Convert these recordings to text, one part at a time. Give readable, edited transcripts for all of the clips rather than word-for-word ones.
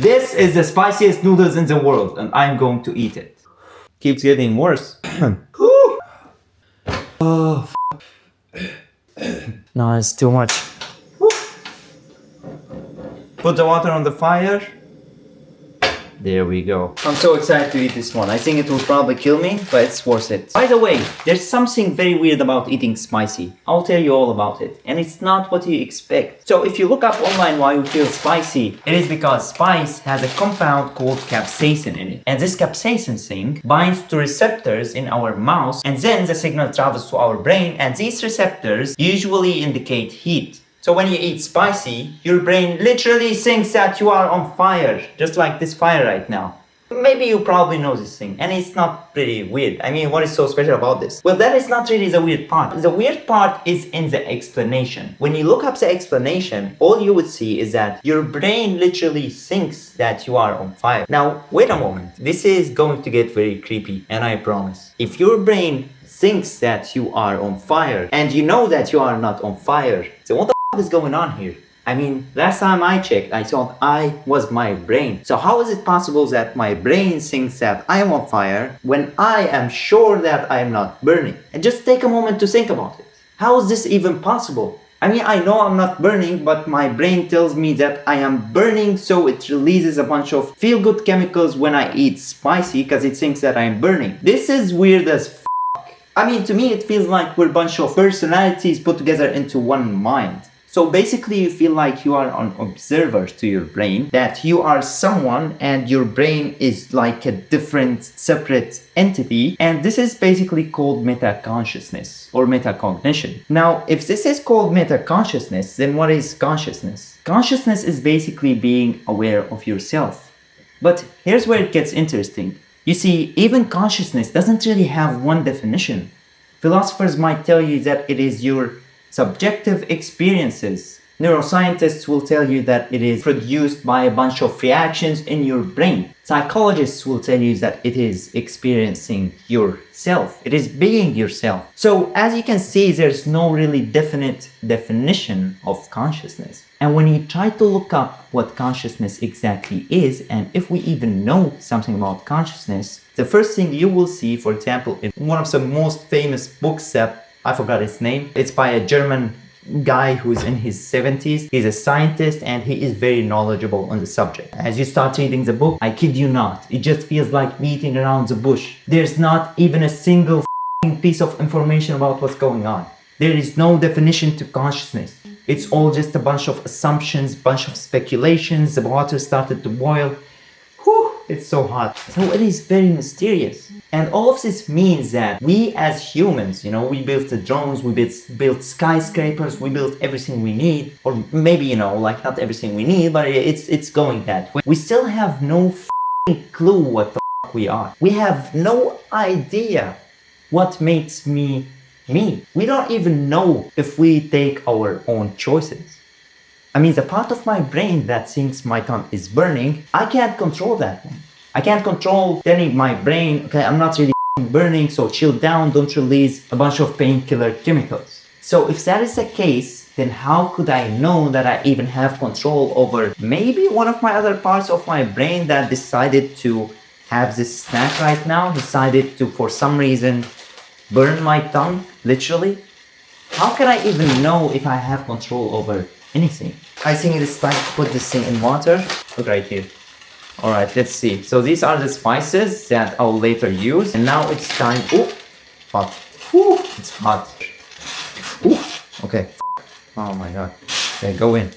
This is the spiciest noodles in the world, and I'm going to eat it. Keeps getting worse. Oh, no, it's too much. Put the water on the fire. There we go. I'm so excited to eat this one. I think it will probably kill me, but it's worth it. By the way, there's something very weird about eating spicy. I'll tell you all about it. And it's not what you expect. So if you look up online why you feel spicy, it is because spice has a compound called capsaicin in it. And this capsaicin thing binds to receptors in our mouth, and then the signal travels to our brain, and these receptors usually indicate heat. So when you eat spicy, your brain literally thinks that you are on fire, just like this fire right now. Maybe you probably know this thing, and it's not pretty weird. I mean, what is so special about this? Well, that is not really the weird part. The weird part is in the explanation. When you look up the explanation, all you would see is that your brain literally thinks that you are on fire. Now, wait a moment. This is going to get very creepy, and I promise. If your brain thinks that you are on fire, and you know that you are not on fire, so what the is going on here? I mean, last time I checked, I thought I was my brain. So how is it possible that my brain thinks that I am on fire when I am sure that I am not burning? And just take a moment to think about it. How is this even possible? I mean, I know I'm not burning, but my brain tells me that I am burning, so it releases a bunch of feel-good chemicals when I eat spicy because it thinks that I'm burning. This is weird as f***. I mean, to me, it feels like we're a bunch of personalities put together into one mind. So basically you feel like you are an observer to your brain, that you are someone and your brain is like a different separate entity, and this is basically called metaconsciousness or metacognition. Now, if this is called metaconsciousness, then what is consciousness? Consciousnness is basically being aware of yourself. But here's where it gets interesting. You see, even consciousness doesn't really have one definition. Philosophers might tell you that it is your subjective experiences. Neuroscientists will tell you that it is produced by a bunch of reactions in your brain. Psychologists will tell you that it is experiencing yourself. It is being yourself. So as you can see, there's no really definite definition of consciousness. And when you try to look up what consciousness exactly is, and if we even know something about consciousness, the first thing you will see, for example, in one of the most famous books that I forgot his name. It's by a German guy who's in his 70s. He's a scientist and he is very knowledgeable on the subject. As you start reading the book, I kid you not, it just feels like beating around the bush. There's not even a single piece of information about what's going on. There is no definition to consciousness. It's all just a bunch of assumptions, bunch of speculations. The water started to boil. Whew, it's so hot. So it is very mysterious. And all of this means that we as humans, we built the drones, we built skyscrapers, we built everything we need. Or maybe, like not everything we need, but it's going that way. We still have no clue what the we are. We have no idea what makes me me. We don't even know if we take our own choices. I mean, the part of my brain that thinks my tongue is burning, I can't control that one. I can't control telling my brain, okay, I'm not really burning, so chill down, don't release a bunch of painkiller chemicals. So if that is the case, then how could I know that I even have control over maybe one of my other parts of my brain that decided to have this snack right now, decided to, for some reason, burn my tongue, literally? How can I even know if I have control over anything? I think it is time to put this thing in water. Look right here. Alright, let's see. So these are the spices that I'll later use. And now it's time. Oh, hot. Ooh, it's hot. Ooh, okay. Oh my god. Okay, go in.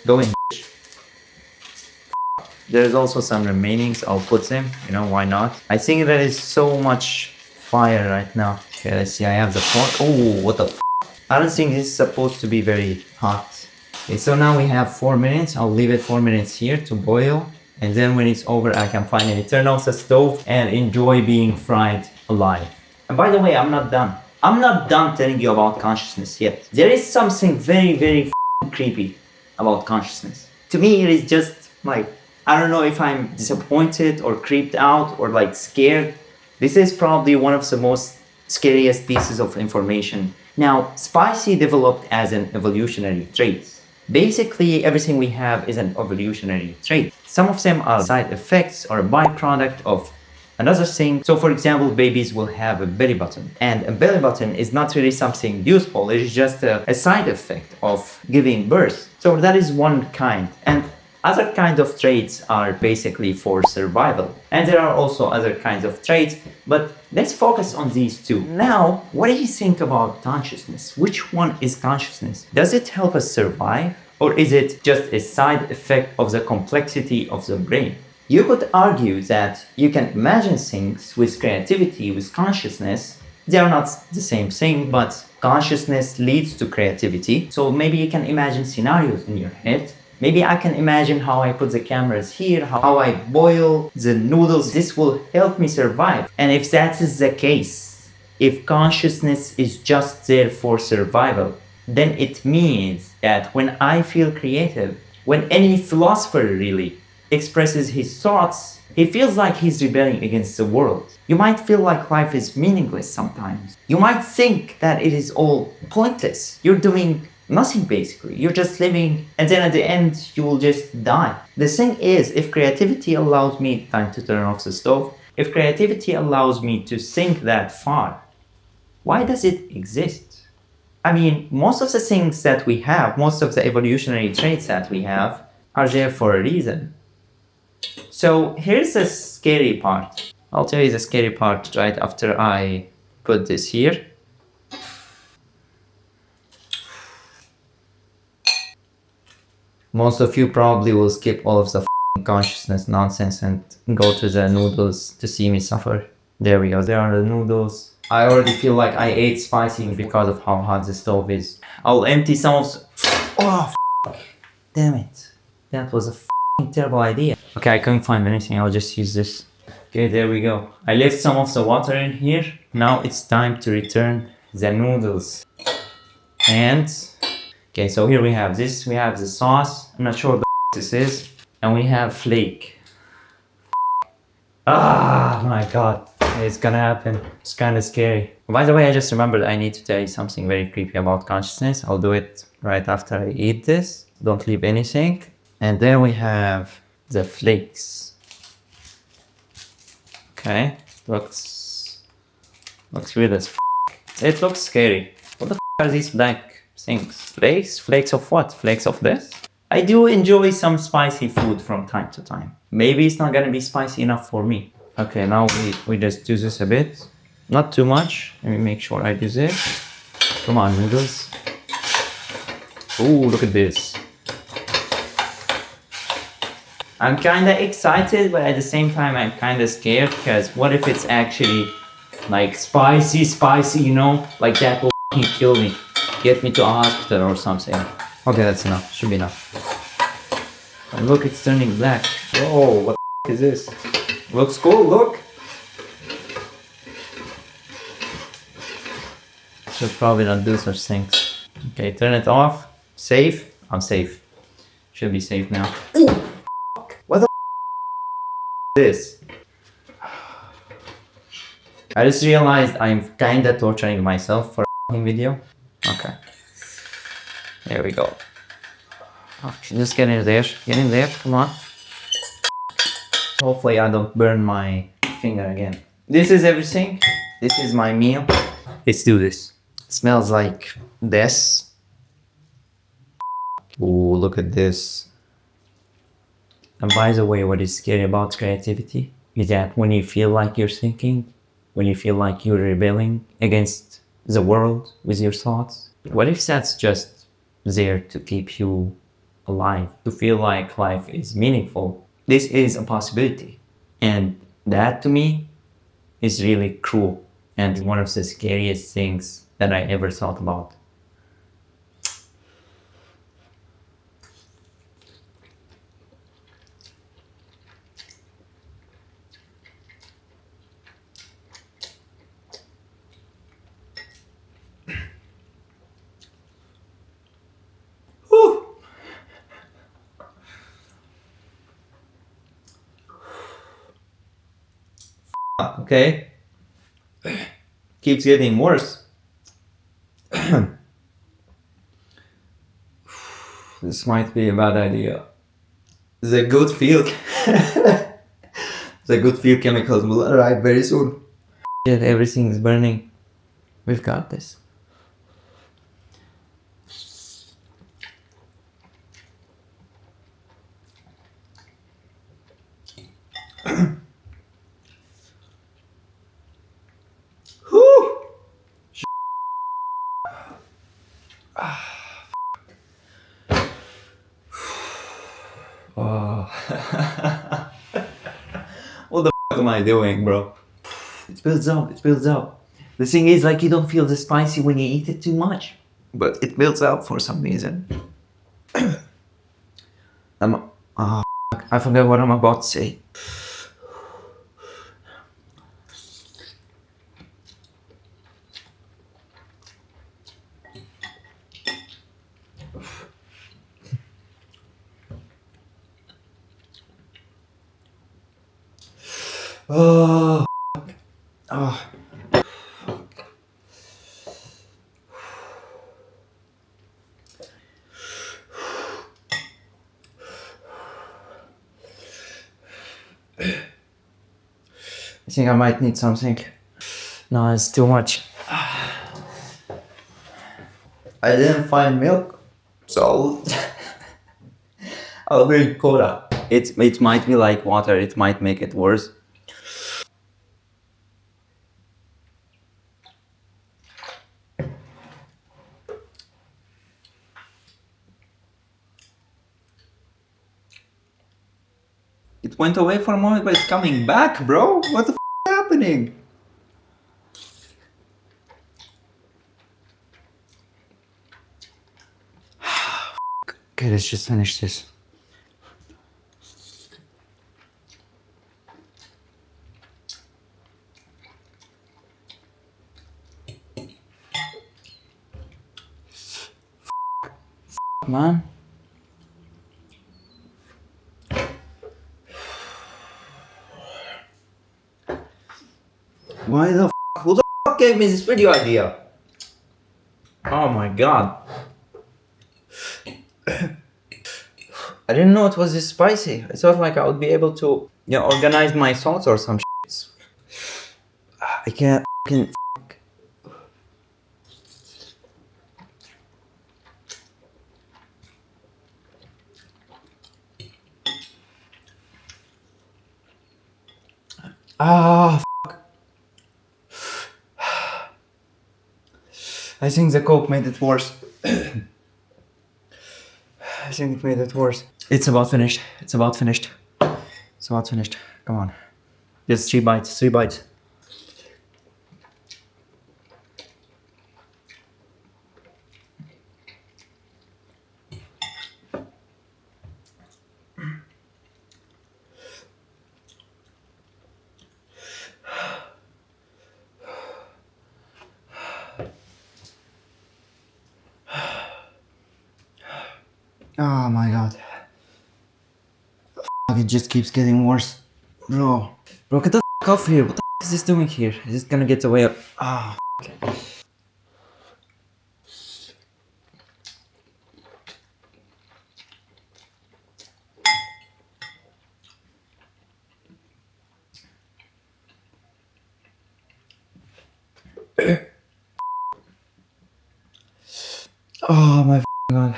There's also some remainings. I'll put them. Why not? I think there is so much fire right now. Okay, let's see. I have the fork. Oh, what the f. I don't think this is supposed to be very hot. Okay, so now we have 4 minutes. I'll leave it 4 minutes here to boil. And then when it's over, I can finally turn off the stove and enjoy being fried alive. And by the way, I'm not done. I'm not done telling you about consciousness yet. There is something very, very creepy about consciousness. To me, it is just like, I don't know if I'm disappointed or creeped out or like scared. This is probably one of the most scariest pieces of information. Now, spicy developed as an evolutionary trait. Basically, everything we have is an evolutionary trait. Some of them are side effects or a byproduct of another thing. So for example, babies will have a belly button, and a belly button is not really something useful. It is just a side effect of giving birth. So that is one kind. And other kinds of traits are basically for survival. And there are also other kinds of traits, but let's focus on these two. Now, what do you think about consciousness? Which one is consciousness? Does it help us survive? Or is it just a side effect of the complexity of the brain? You could argue that you can imagine things with creativity, with consciousness. They are not the same thing, but consciousness leads to creativity. So maybe you can imagine scenarios in your head. Maybe I can imagine how I put the cameras here, how I boil the noodles. This will help me survive. And if that is the case, if consciousness is just there for survival, then it means that when I feel creative, when any philosopher really expresses his thoughts, he feels like he's rebelling against the world. You might feel like life is meaningless sometimes. You might think that it is all pointless. You're doing nothing basically. You're just living, and then at the end you will just die. The thing is, if creativity allows me, time to turn off the stove, if creativity allows me to think that far, why does it exist? I mean, most of the things that we have, most of the evolutionary traits that we have are there for a reason. So here's the scary part. I'll tell you the scary part right after I put this here. Most of you probably will skip all of the consciousness nonsense and go to the noodles to see me suffer. There we go, there are the noodles. I already feel like I ate spicy because of how hot the stove is. I'll empty some of the... Oh, damn it. That was a terrible idea. Okay, I couldn't find anything, I'll just use this. Okay, there we go. I left some of the water in here. Now it's time to return the noodles. And... okay, so here we have this. We have the sauce. I'm not sure what this is. And we have flake. Ah, my god. It's gonna happen. It's kind of scary. By the way, I just remembered I need to tell you something very creepy about consciousness. I'll do it right after I eat this. Don't leave anything. And then we have the flakes. Okay, looks weird as f. It looks scary. What the f are these black things? Flakes? Flakes of what? Flakes of this? I do enjoy some spicy food from time to time. Maybe it's not gonna be spicy enough for me. Okay, now we just do this a bit. Not too much. Let me make sure I do this. Come on, noodles. Ooh, look at this. I'm kinda excited, but at the same time I'm kinda scared, because what if it's actually like spicy, you know? Like that will kill me. Get me to a hospital or something. Okay, that's enough. Should be enough. And look, it's turning black. Whoa, what the is this? Looks cool, look! Should probably not do such things. Okay, turn it off. Safe? I'm safe. Should be safe now. Ooh! What the is this? I just realized I'm kinda torturing myself for a video. Okay. There we go. Okay, just get in there. Get in there, come on. Hopefully I don't burn my finger again. This is everything. This is my meal. Let's do this. It smells like this. Ooh, look at this. And by the way, what is scary about creativity is that when you feel like you're thinking, when you feel like you're rebelling against the world with your thoughts, what if that's just there to keep you alive, to feel like life is meaningful? This is a possibility. And that to me is really cruel and one of the scariest things that I ever thought about. Okay, keeps getting worse. This might be a bad idea. The good feel. The good feel chemicals will arrive very soon. Shit, everything is burning. We've got this. Whew. Oh. What the fuck am I doing, bro? It builds up, it builds up. The thing is, like, you don't feel the spicy when you eat it too much, but it builds up for some reason. Oh, fuck, I forgot what I'm about to say. Oh, oh. I think I might need something. No, it's too much. I didn't find milk, so I'll drink cola. It might be like water, it might make it worse. It went away for a moment, but it's coming back, bro. What the f is happening? Okay, let's just finish this. Man. Why the f? Who the f gave me this video idea? Oh my god. I didn't know it was this spicy. I thought like I would be able to, you know, organize my thoughts or some shit. I can't f***ing... Ah, f***. I think the Coke made it worse. I think it made it worse. It's about finished. It's about finished. It's about finished. Come on. Just 3 bites. 3 bites. Oh my god. It just keeps getting worse. Bro, get the f off here. What the f is this doing here? Is this gonna get away? Ah, oh my god.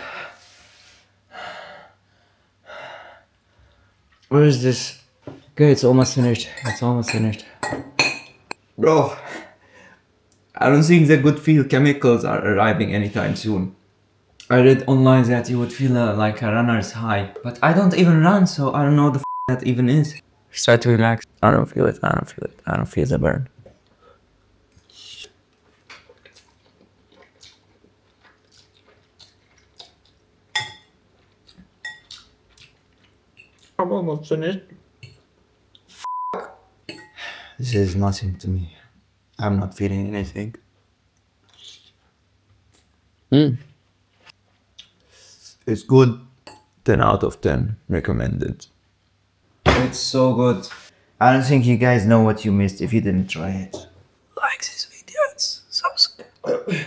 Where is this? Okay, it's almost finished. It's almost finished. Bro, I don't think the good feel chemicals are arriving anytime soon. I read online that you would feel like a runner's high, but I don't even run, so I don't know what the f that even is. Just try to relax. I don't feel it. I don't feel it. I don't feel the burn. I'm almost finished. This is nothing to me. I'm not feeling anything. It's good. 10 out of 10. Recommended. It's so good. I don't think you guys know what you missed if you didn't try it. Like this video and subscribe.